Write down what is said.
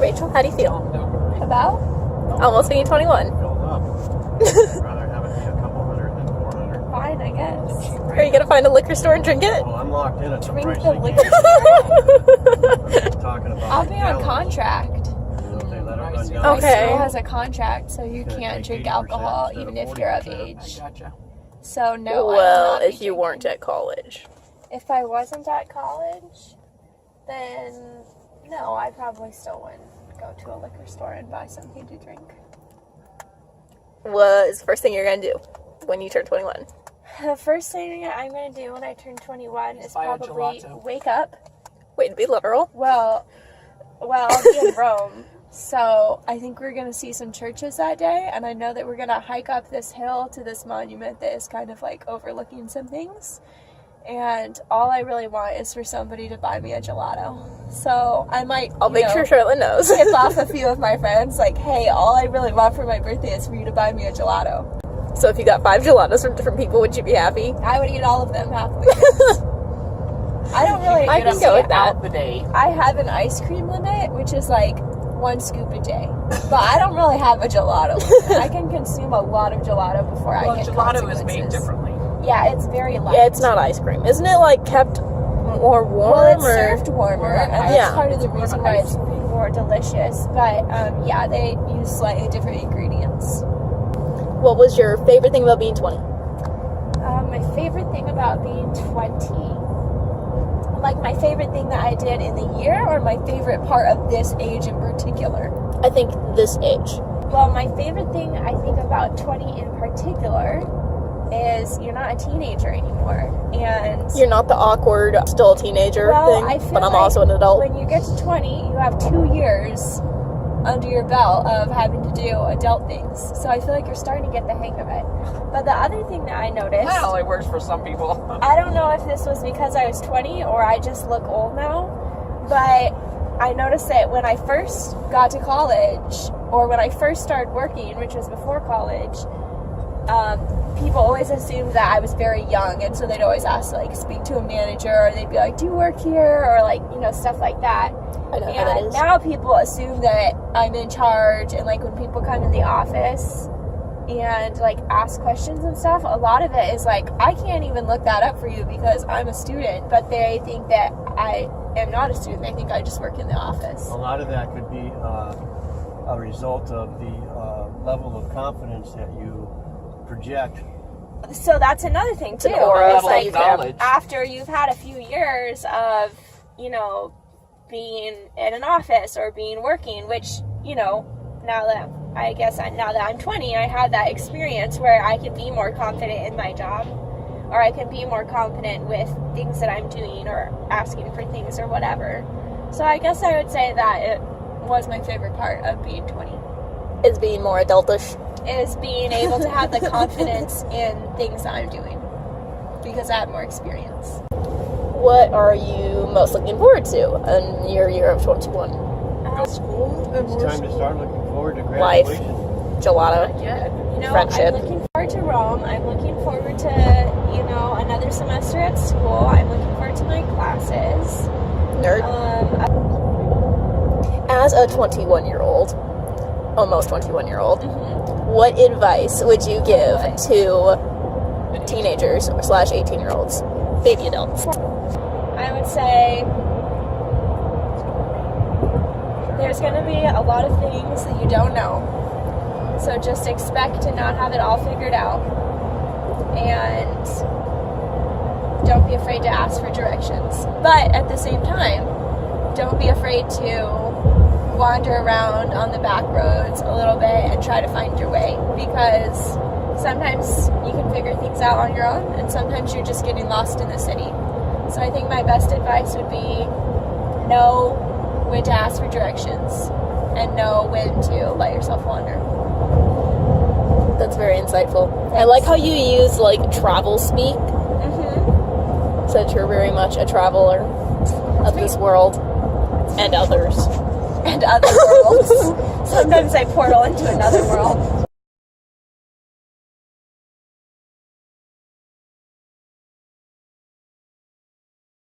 Rachel, how do you feel About? almost being 21? Rather have it be a couple hundred than 400. Fine, I guess. Are you going to find a liquor store and drink it? Well, I'm locked in at the Drink price the they liquor gave. store. Talking about I'll be on gallons. contract. So if they let it run down. My Okay. school has a contract, so you Gonna can't take drink 80% alcohol instead even of if you're of 40%. age. Gotcha. So no. I will Well, not be if you drinking. weren't at college. If I wasn't at college, then no, I probably still wouldn't go to a liquor store and buy something to drink. What is the first thing you're going to do when you turn 21? The first thing I'm going to do when I turn 21 is Buy a probably gelato. wake up. Wait, to be literal? Well, I'll be in Rome, so I think we're going to see some churches that day, and I know that we're going to hike up this hill to this monument that is kind of like overlooking some things, and all I really want is for somebody to buy me a gelato. So I might, I'll make sure Charlotte knows. tip off a few of my friends, like, hey, all I really want for my birthday is for you to buy me a gelato. So if you got 5 gelatos from different people, would you be happy? I would eat all of them happily. I don't really. I can go with that. The day. I have an ice cream limit, which is like 1 scoop a day. But I don't really have a gelato limit. I can consume a lot of gelato before I get Gelato is consequences. made differently. Yeah, it's very light. Yeah, it's not ice cream. Isn't it like kept more warm? Well, it's or? served warmer, and that's Yeah. part of the reason why it's more delicious. But yeah, they use slightly different ingredients. What was your favorite thing about being 20? My favorite thing about being 20, like my favorite thing that I did in the year, or my favorite part of this age in particular? I think this age. Well, my favorite thing I think about 20 in particular is you're not a teenager anymore, and You're not the awkward, still a teenager well, I thing, feel but I'm like also an adult. when you get to 20, you have 2 years under your belt of having to do adult things. So I feel like you're starting to get the hang of it. But the other thing that I noticed, That only works for some people. I don't know if this was because I was 20 or I just look old now, but I noticed that when I first got to college, or when I first started working, which was before college, people always assumed that I was very young, and so they'd always ask to like speak to a manager, or they'd be like, do you work here, or like, you know, stuff like that. I know how that And is. now people assume that I'm in charge, and like when people come in the office and like ask questions and stuff, a lot of it is like, I can't even look that up for you because I'm a student, but they think that I am not a student. They think I just work in the office. A lot of that could be a result of the level of confidence that you project. So that's another thing too. an aura It's that like you have. knowledge. after you've had a few years of, you know, being in an office or being working, which, you know, now that I'm 20, I have that experience where I can be more confident in my job, or I can be more confident with things that I'm doing or asking for things or whatever. So I guess I would say that it was my favorite part of being 20, Is being more adultish. is being able to have the confidence in things that I'm doing because I have more experience. What are you most looking forward to in your year of 21? School and It's more time to school. start looking forward to Life. graduation. Gelato. Yeah. You know, Friendship. I'm looking forward to Rome. I'm looking forward to, you know, another semester at school. I'm looking forward to my classes. Nerd. As a 21-year-old, almost 21-year-old, what advice would you give to teenagers / 18-year-olds, baby adults? I would say there's going to be a lot of things that you don't know. So just expect to not have it all figured out. And don't be afraid to ask for directions. But at the same time, don't be afraid to wander around on the back roads a little bit and try to find your way, because sometimes you can figure things out on your own, and sometimes you're just getting lost in the city. So I think my best advice would be know when to ask for directions and know when to let yourself wander. That's very insightful. I like how you use like travel speak, since you're very much a traveler of this world and others. And other worlds. Sometimes I portal into another world.